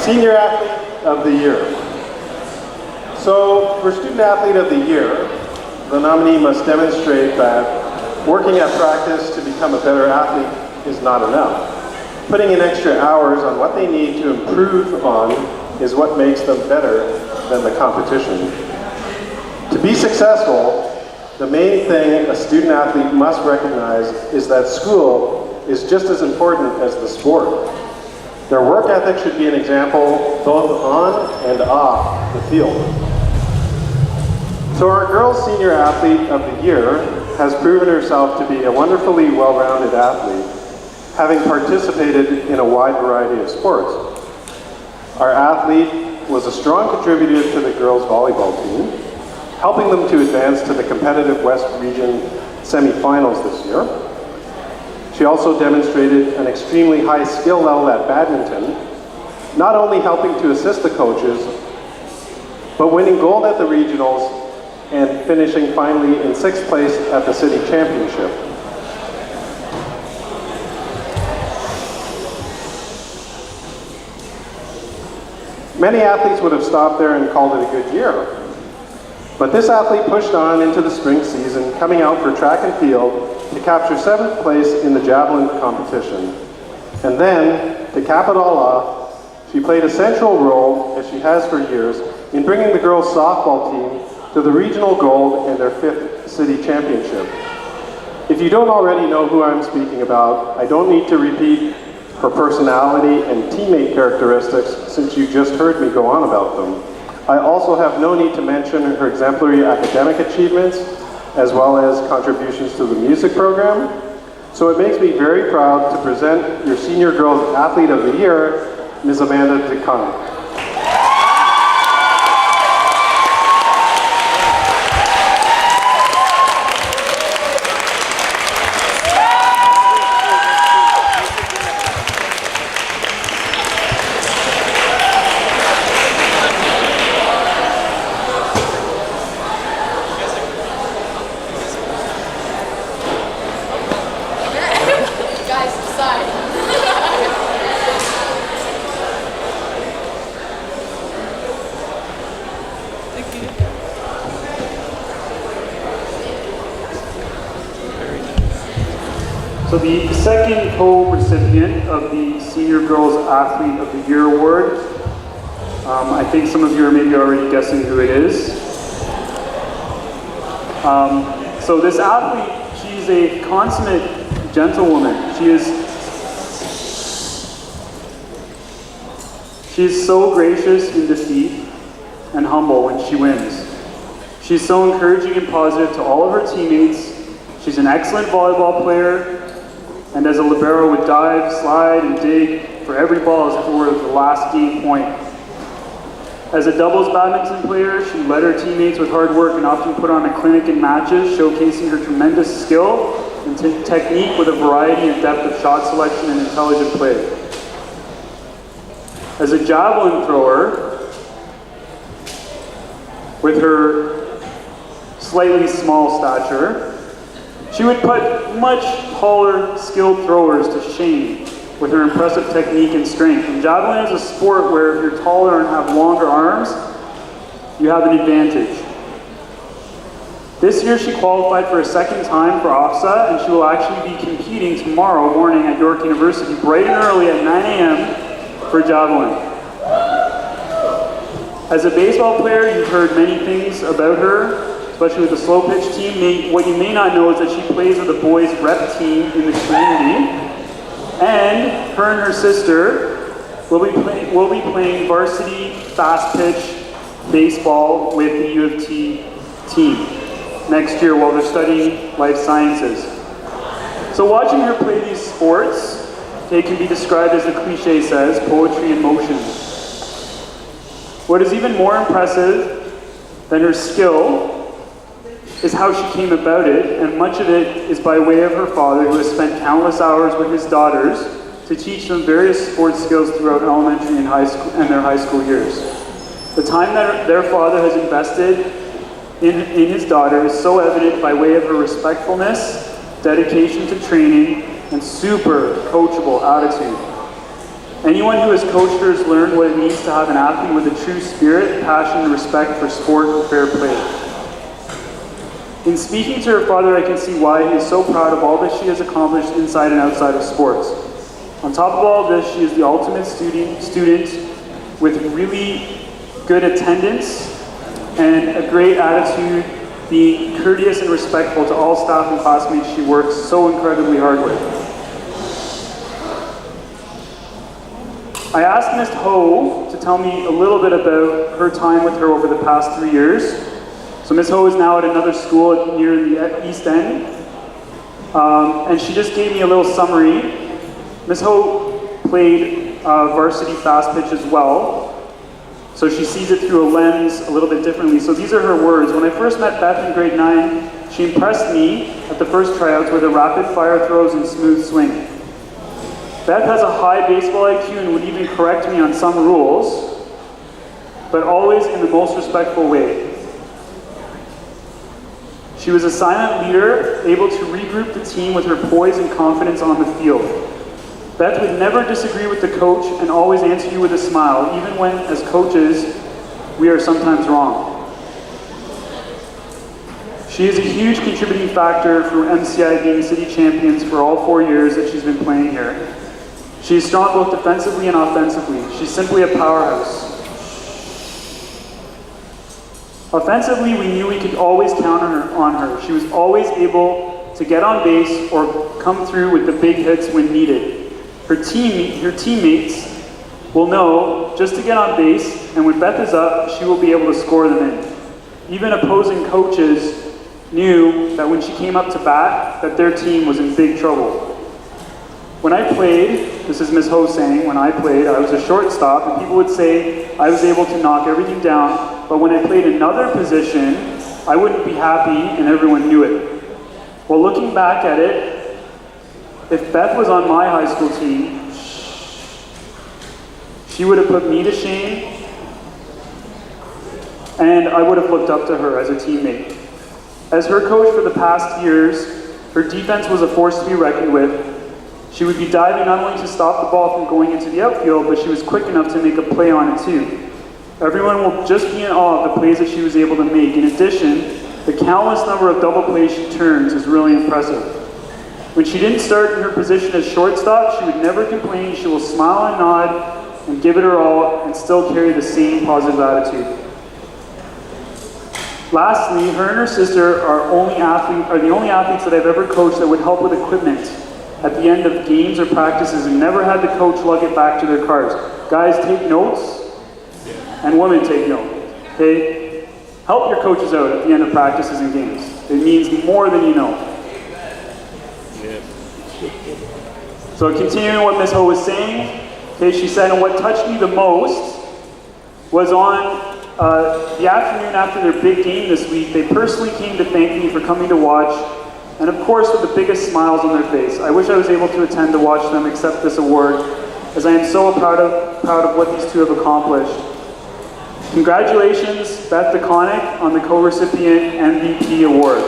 Senior Athlete of the Year. So, for Student Athlete of the Year, the nominee must demonstrate that working at practice to become a better athlete is not enough. Putting in extra hours on what they need to improve on is what makes them better than the competition. To be successful, the main thing a student athlete must recognize is that school is just as important as the sport. Their work ethic should be an example both on and off the field. So our girls' Senior Athlete of the Year has proven herself to be a wonderfully well-rounded athlete, having participated in a wide variety of sports. Our athlete was a strong contributor to the girls' volleyball team, helping them to advance to the competitive West Region semifinals this year. She also demonstrated an extremely high skill level at badminton, not only helping to assist the coaches, but winning gold at the regionals and finishing finally in 6th place at the city championship. Many athletes would have stopped there and called it a good year. But this athlete pushed on into the spring season, coming out for track and field to capture 7th place in the javelin competition. And then, to cap it all off, she played a central role, as she has for years, in bringing the girls' softball team to the regional gold and their 5th city championship. If you don't already know who I'm speaking about, I don't need to repeat her personality and teammate characteristics since you just heard me go on about them. I also have no need to mention her exemplary academic achievements as well as contributions to the music program. So it makes me very proud to present your Senior Girls Athlete of the Year, Ms. Amanda and Beth. So the second co-recipient of the Senior Girls Athlete of the Year Award, I think some of you are maybe already guessing who it is. So this athlete, she's a consummate gentlewoman. She is so gracious in defeat and humble when she wins. She's so encouraging and positive to all of her teammates. She's an excellent volleyball player, and as a libero would dive, slide, and dig for every ball as if it were the last game point. As a doubles badminton player, she led her teammates with hard work and often put on a clinic in matches, showcasing her tremendous skill and technique with a variety and depth of shot selection and intelligent play. As a javelin thrower, with her slightly small stature, she would put much taller, skilled throwers to shame with her impressive technique and strength. And javelin is a sport where if you're taller and have longer arms, you have an advantage. This year she qualified for a second time for OFSA, and she will actually be competing tomorrow morning at York University bright and early at 9 a.m. for javelin. As a baseball player, you've heard many things about her, especially with the slow pitch team. What you may not know is that she plays with the boys rep team in the community, and her and her sister will be playing varsity fast pitch baseball with the U of T team next year while they're studying life sciences. So watching her play these sports, it can be described as the cliche says, poetry in motion. What is even more impressive than her skill is how she came about it, and much of it is by way of her father, who has spent countless hours with his daughters to teach them various sports skills throughout elementary and high school and their high school years. The time that their father has invested in his daughter is so evident by way of her respectfulness, dedication to training, and super coachable attitude. Anyone who has coached her has learned what it means to have an athlete with a true spirit, passion, and respect for sport and fair play. In speaking to her father, I can see why he is so proud of all that she has accomplished inside and outside of sports. On top of all of this, she is the ultimate student with really good attendance and a great attitude, being courteous and respectful to all staff and classmates she works so incredibly hard with. I asked Ms. Ho to tell me a little bit about her time with her over the past 3 years. So Ms. Ho is now at another school near the East End, and she just gave me a little summary. Ms. Ho played varsity fast pitch as well, so she sees it through a lens a little bit differently. So these are her words. When I first met Beth in grade 9, she impressed me at the first tryouts with her rapid fire throws and smooth swing. Beth has a high baseball IQ and would even correct me on some rules, but always in the most respectful way. She was a silent leader, able to regroup the team with her poise and confidence on the field. Beth would never disagree with the coach and always answer you with a smile, even when, as coaches, we are sometimes wrong. She is a huge contributing factor for MCI being city champions for all 4 years that she's been playing here. She is strong both defensively and offensively. She's simply a powerhouse. Offensively, we knew we could always count on her. She was always able to get on base or come through with the big hits when needed. Her teammates will know just to get on base, and when Beth is up, she will be able to score them in. Even opposing coaches knew that when she came up to bat, that their team was in big trouble. When I played, this is Ms. Ho saying, when I played, I was a shortstop, and people would say I was able to knock everything down, but when I played another position, I wouldn't be happy, and everyone knew it. Well, looking back at it, if Beth was on my high school team, she would have put me to shame, and I would have looked up to her as a teammate. As her coach for the past years, her defense was a force to be reckoned with. She would be diving not only to stop the ball from going into the outfield, but she was quick enough to make a play on it too. Everyone will just be in awe of the plays that she was able to make. In addition, the countless number of double plays she turns is really impressive. When she didn't start in her position as shortstop, she would never complain. She will smile and nod and give it her all and still carry the same positive attitude. Lastly, her and her sister are the only athletes that I've ever coached that would help with equipment at the end of games or practices and never had the coach lug it back to their cars. Guys, take notes, and women take note. Okay? Help your coaches out at the end of practices and games. It means more than you know. So continuing what Ms. Ho was saying, okay, she said, and what touched me the most was on the afternoon after their big game this week, they personally came to thank me for coming to watch, and of course with the biggest smiles on their face. I wish I was able to attend to watch them accept this award, as I am so proud of what these two have accomplished. Congratulations, Beth DeConnick, on the co-recipient MVP award.